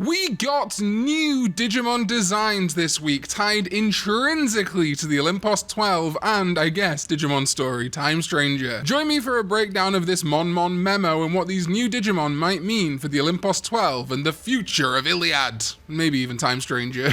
We got new Digimon designs this week, tied intrinsically to the Olympos XII and, I guess, Digimon story, Time Stranger. Join me for a breakdown of this Mon memo and what these new Digimon might mean for the Olympos XII and the future of Iliad. Maybe even Time Stranger.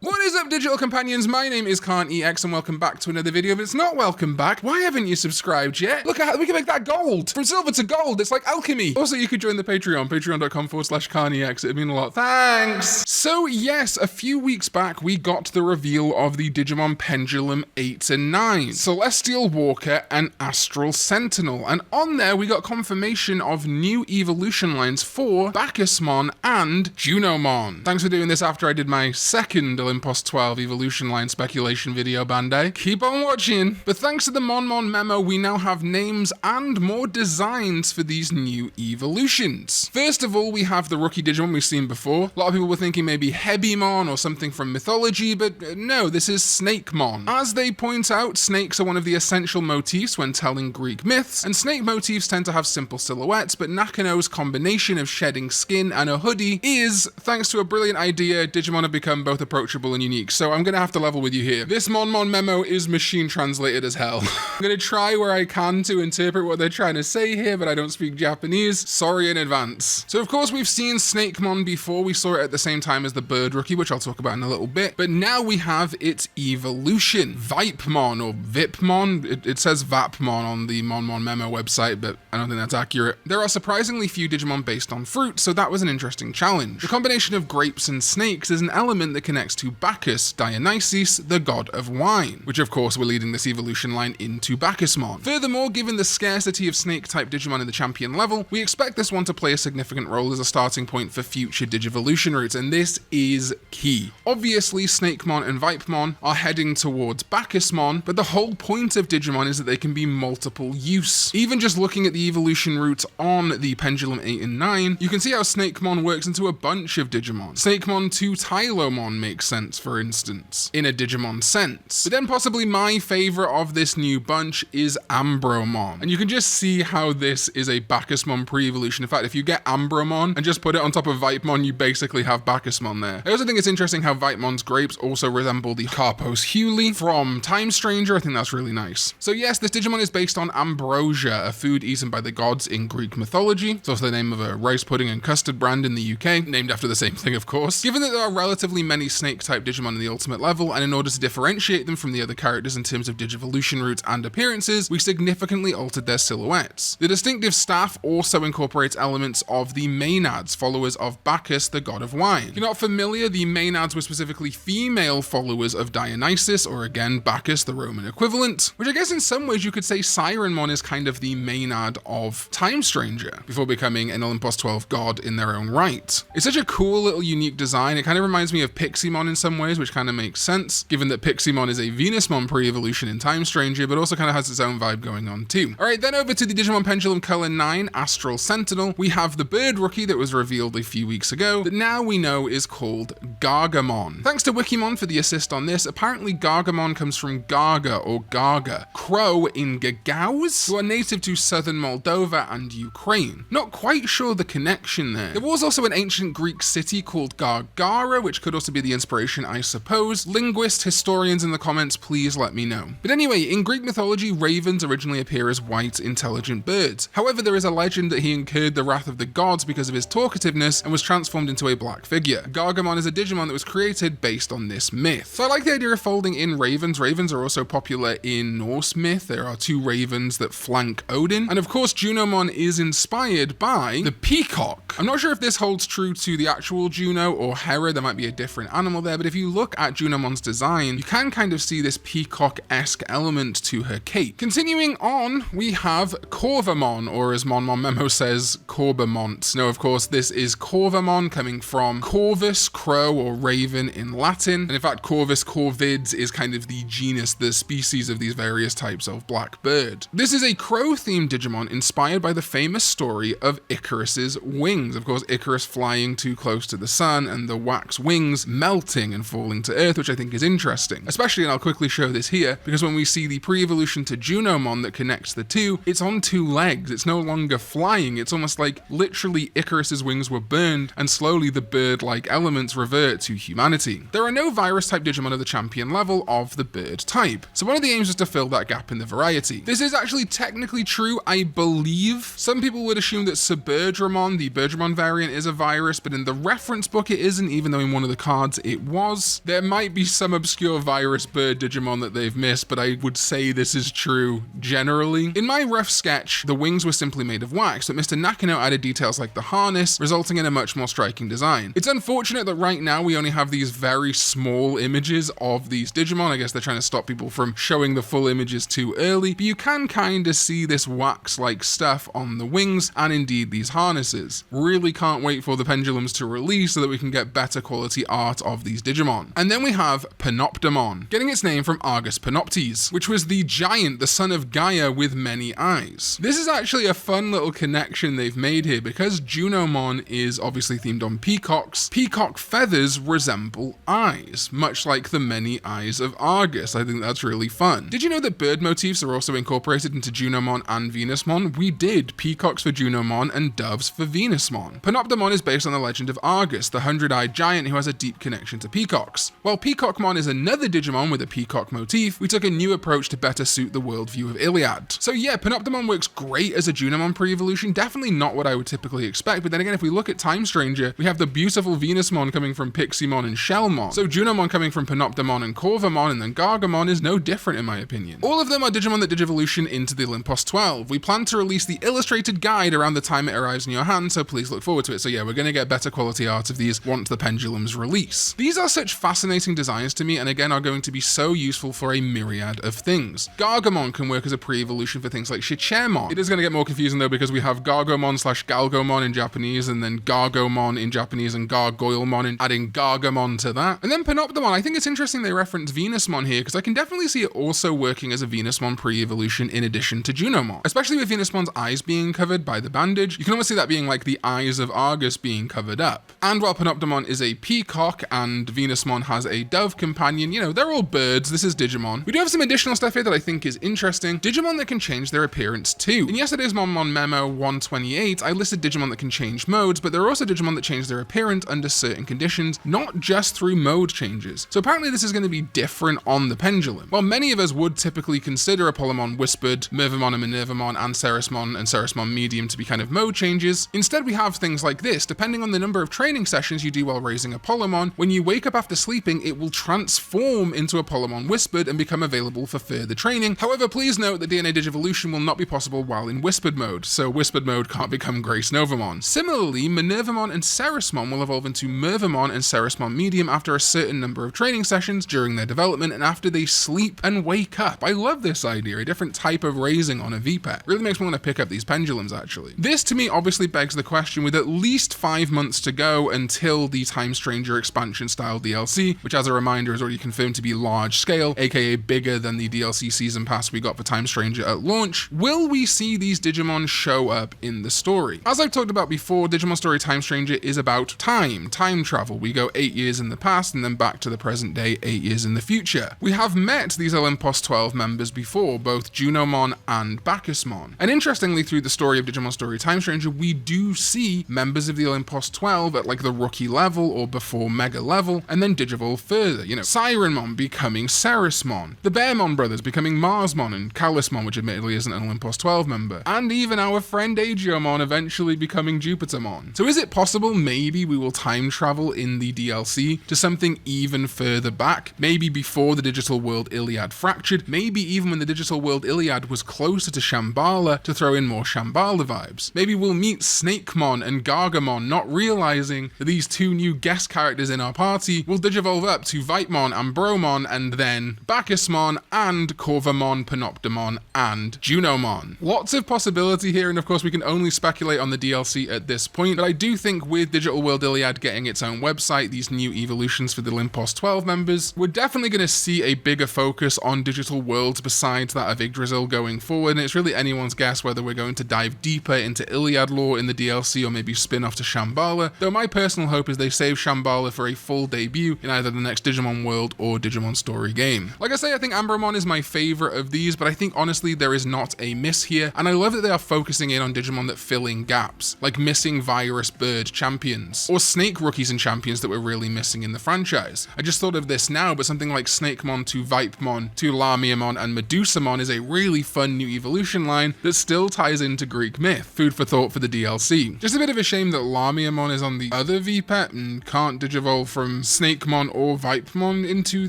What is up, digital companions? My name is Karn EX and welcome back to another video. If it's not welcome back, why haven't you subscribed yet? Look at how we can make that gold. From silver to gold, it's like alchemy. Also, you could join the Patreon, patreon.com/KarnEX. It'd mean a lot. Thanks. So yes, a few weeks back, we got the reveal of the Digimon Pendulum 8 and 9, Celestial Walker and Astral Sentinel. And on there, we got confirmation of new evolution lines for Bacchusmon and Junomon. Thanks for doing this after I did my second Olympos XII evolution line speculation video, Bandai. Keep on watching. But thanks to the Mon memo, we now have names and more designs for these new evolutions. First of all, we have the rookie Digimon we've seen before. A lot of people were thinking maybe Hebimon or something from mythology, but no, this is Snakemon. As they point out, snakes are one of the essential motifs when telling Greek myths, and snake motifs tend to have simple silhouettes, but Nakano's combination of shedding skin and a hoodie is, thanks to a brilliant idea, Digimon have become both approachable and unique, so I'm gonna have to level with you here. This Mon memo is machine translated as hell. I'm gonna try where I can to interpret what they're trying to say here, but I don't speak Japanese. Sorry in advance. So of course we've seen Snakemon before. We saw it at the same time as the bird rookie, which I'll talk about in a little bit, but now we have its evolution. Vipemon or Vipmon. It says Vapmon on the Mon memo website, but I don't think that's accurate. There are surprisingly few Digimon based on fruit, so that was an interesting challenge. The combination of grapes and snakes is an element that connects to Bacchus, Dionysus, the god of wine, which of course we're leading this evolution line into Bacchusmon. Furthermore, given the scarcity of snake-type Digimon in the champion level, we expect this one to play a significant role as a starting point for future Digivolution routes, and this is key. Obviously, Snakemon and Vipemon are heading towards Bacchusmon, but the whole point of Digimon is that they can be multiple use. Even just looking at the evolution routes on the Pendulum 8 and 9, you can see how Snakemon works into a bunch of Digimon. Snakemon to Tylomon makes sense, for instance, in a Digimon sense. But then possibly my favorite of this new bunch is Ambromon. And you can just see how this is a Bacchusmon pre-evolution. In fact, if you get Ambromon and just put it on top of Vipemon, you basically have Bacchusmon there. I also think it's interesting how Vipemon's grapes also resemble the Carpos Huli from Time Stranger. I think that's really nice. So yes, this Digimon is based on ambrosia, a food eaten by the gods in Greek mythology. It's also the name of a rice pudding and custard brand in the UK, named after the same thing, of course. Given that there are relatively many snake-type Digimon in the ultimate level, and in order to differentiate them from the other characters in terms of Digivolution routes and appearances, we significantly altered their silhouettes. The distinctive staff also incorporates elements of the Maenads, followers of Bacchus, the god of wine. If you're not familiar, the Maenads were specifically female followers of Dionysus, or again, Bacchus, the Roman equivalent, which I guess in some ways you could say Sirenmon is kind of the Maenad of Time Stranger, before becoming an Olympos XII god in their own right. It's such a cool little unique design. It kind of reminds me of Piximon in some ways, which kind of makes sense, given that Piximon is a Venusmon pre-evolution in Time Stranger, but also kind of has its own vibe going on too. Alright, then over to the Digimon Pendulum Color 9, Astral Sentinel, we have the bird rookie that was revealed a few weeks ago, that now we know is called Gargamon. Thanks to Wikimon for the assist on this, apparently Gargamon comes from Garga or Garga, crow in Gagauz, who are native to southern Moldova and Ukraine. Not quite sure the connection there. There was also an ancient Greek city called Gargara, which could also be the inspiration, I suppose. Linguists, historians in the comments, please let me know. But anyway, in Greek mythology, ravens originally appear as white, intelligent birds. However, there is a legend that he incurred the wrath of the gods because of his talkativeness and was transformed into a black figure. Gargamon is a Digimon that was created based on this myth. So I like the idea of folding in ravens. Ravens are also popular in Norse myth. There are two ravens that flank Odin. And of course, Junomon is inspired by the peacock. I'm not sure if this holds true to the actual Juno or Hera. There might be a different animal there, but if you look at Junomon's design, you can kind of see this peacock-esque element to her cape. Continuing on, we have Corvamon, or as Mon memo says, Corbamont. No, of course, this is Corvamon, coming from Corvus, crow or raven in Latin. And in fact, Corvus corvids is kind of the genus, the species of these various types of black bird. This is a crow-themed Digimon inspired by the famous story of Icarus's wings. Of course, Icarus flying too close to the sun and the wax wings melting and falling traveling to Earth, which I think is interesting. Especially, and I'll quickly show this here, because when we see the pre-evolution to Junomon that connects the two, it's on two legs. It's no longer flying. It's almost like literally Icarus's wings were burned, and slowly the bird-like elements revert to humanity. There are no virus-type Digimon of the champion level of the bird type, so one of the aims is to fill that gap in the variety. This is actually technically true, I believe. Some people would assume that Abergele, the Abergele variant, is a virus, but in the reference book it isn't, even though in one of the cards it was. There might be some obscure virus bird Digimon that they've missed, but I would say this is true generally. In my rough sketch, the wings were simply made of wax, but Mr. Nakano added details like the harness, resulting in a much more striking design. It's unfortunate that right now we only have these very small images of these Digimon. I guess they're trying to stop people from showing the full images too early, but you can kind of see this wax-like stuff on the wings and indeed these harnesses. Really can't wait for the Pendulums to release so that we can get better quality art of these Digimon. And then we have Panoptimon, getting its name from Argus Panoptes, which was the giant, the son of Gaia with many eyes. This is actually a fun little connection they've made here, because Junomon is obviously themed on peacocks. Peacock feathers resemble eyes, much like the many eyes of Argus. I think that's really fun. Did you know that bird motifs are also incorporated into Junomon and Venusmon? We did. Peacocks for Junomon and doves for Venusmon. Panoptimon is based on the legend of Argus, the 100-eyed giant who has a deep connection to peacocks. While Peacockmon is another Digimon with a peacock motif, we took a new approach to better suit the worldview of Iliad. So yeah, Panoptimon works great as a Junomon pre-evolution, definitely not what I would typically expect, but then again, if we look at Time Stranger, we have the beautiful Venusmon coming from Piximon and Shellmon. So Junomon coming from Panoptimon and Corvamon, and then Gargamon is no different in my opinion. All of them are Digimon that Digivolution into the Olympos XII. We plan to release the illustrated guide around the time it arrives in your hand, so please look forward to it. So yeah, we're going to get better quality art of these once the Pendulums release. These are such fascinating designs to me, and again are going to be so useful for a myriad of things. Gargamon can work as a pre-evolution for things like Shichermon. It is going to get more confusing though, because we have Gargomon/Galgomon in Japanese, and then Gargomon in Japanese, and Gargoylemon, and adding Gargamon to that. And then Panoptimon, I think it's interesting they reference Venusmon here, because I can definitely see it also working as a Venusmon pre-evolution in addition to Junomon, especially with Venusmon's eyes being covered by the bandage. You can almost see that being like the eyes of Argus being covered up. And while Panoptimon is a peacock and Venusmon has a dove companion, you know, they're all birds. This is Digimon. We do have some additional stuff here that I think is interesting. Digimon that can change their appearance too. In yesterday's Monmon Memo 128, I listed Digimon that can change modes, but there are also Digimon that change their appearance under certain conditions, not just through mode changes. So apparently this is going to be different on the Pendulum. While many of us would typically consider Apollomon Whispered, Mervamon and Minervamon, and Ceresmon Medium to be kind of mode changes, instead we have things like this. Depending on the number of training sessions you do while raising Apollomon, when you wake up after sleeping, it will transform into Apollomon Whispered and become available for further training. However, please note that DNA Digivolution will not be possible while in Whispered mode, so Whispered mode can't become Grace Novamon. Similarly, Minervamon and Ceresmon will evolve into Mervamon and Ceresmon Medium after a certain number of training sessions during their development and after they sleep and wake up. I love this idea, a different type of raising on a VPET. Really makes me want to pick up these Pendulums actually. This to me obviously begs the question, with at least 5 months to go until the Time Stranger expansion style DLC, which as a reminder is already confirmed to be large scale, aka bigger than the DLC season pass we got for Time Stranger at launch. Will we see these Digimon show up in the story? As I've talked about before, Digimon Story Time Stranger is about time travel. We go 8 years in the past and then back to the present day 8 years in the future. We have met these Olympos XII members before, both Junomon and Bacchusmon. And interestingly, through the story of Digimon Story Time Stranger, we do see members of the Olympos XII at like the rookie level or before mega level, and then digivolve further. You know, Sirenmon becoming Ceresmon, the Bearmon brothers becoming Marsmon and Calismon, which admittedly isn't an Olympos XII member, and even our friend Agiomon eventually becoming Jupitermon. So is it possible maybe we will time travel in the DLC to something even further back? Maybe before the digital world Iliad fractured, maybe even when the digital world Iliad was closer to Shambhala to throw in more Shambhala vibes. Maybe we'll meet Snakemon and Gargamon, not realizing that these two new guest characters in our party will digivolve up to Vipemon and Bromon, and then Bacchusmon and Corvamon, Panoptimon and Junomon. Lots of possibility here, and of course we can only speculate on the DLC at this point, but I do think with Digital World Iliad getting its own website, these new evolutions for the Olympos XII members, we're definitely going to see a bigger focus on digital worlds besides that of Yggdrasil going forward, and it's really anyone's guess whether we're going to dive deeper into Iliad lore in the DLC or maybe spin off to Shambhala, though my personal hope is they save Shambhala for a full debut in either the next Digimon World or Digimon Story game. Like I say, I think Ambramon is my favorite of these, but I think honestly there is not a miss here, and I love that they are focusing in on Digimon that fill in gaps, like missing Virus Bird champions, or Snake rookies and champions that we're really missing in the franchise. I just thought of this now, but something like Snakemon to Vipemon to Lamiamon and Medusamon is a really fun new evolution line that still ties into Greek myth. Food for thought for the DLC. Just a bit of a shame that Lamiamon is on the other VPET and can't digivolve from Snakemon or Vipemon into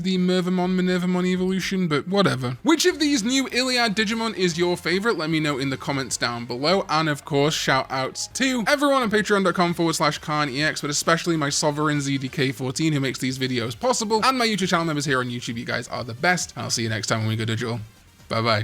the Minervamon evolution, but whatever. Which of these new Iliad Digimon is your favorite? Let me know in the comments down below, and of course shout outs to everyone on patreon.com/Karn EX, but especially my sovereign ZDK14 who makes these videos possible, and my YouTube channel members here on YouTube. You guys are the best. I'll see you next time when we go digital. Bye bye.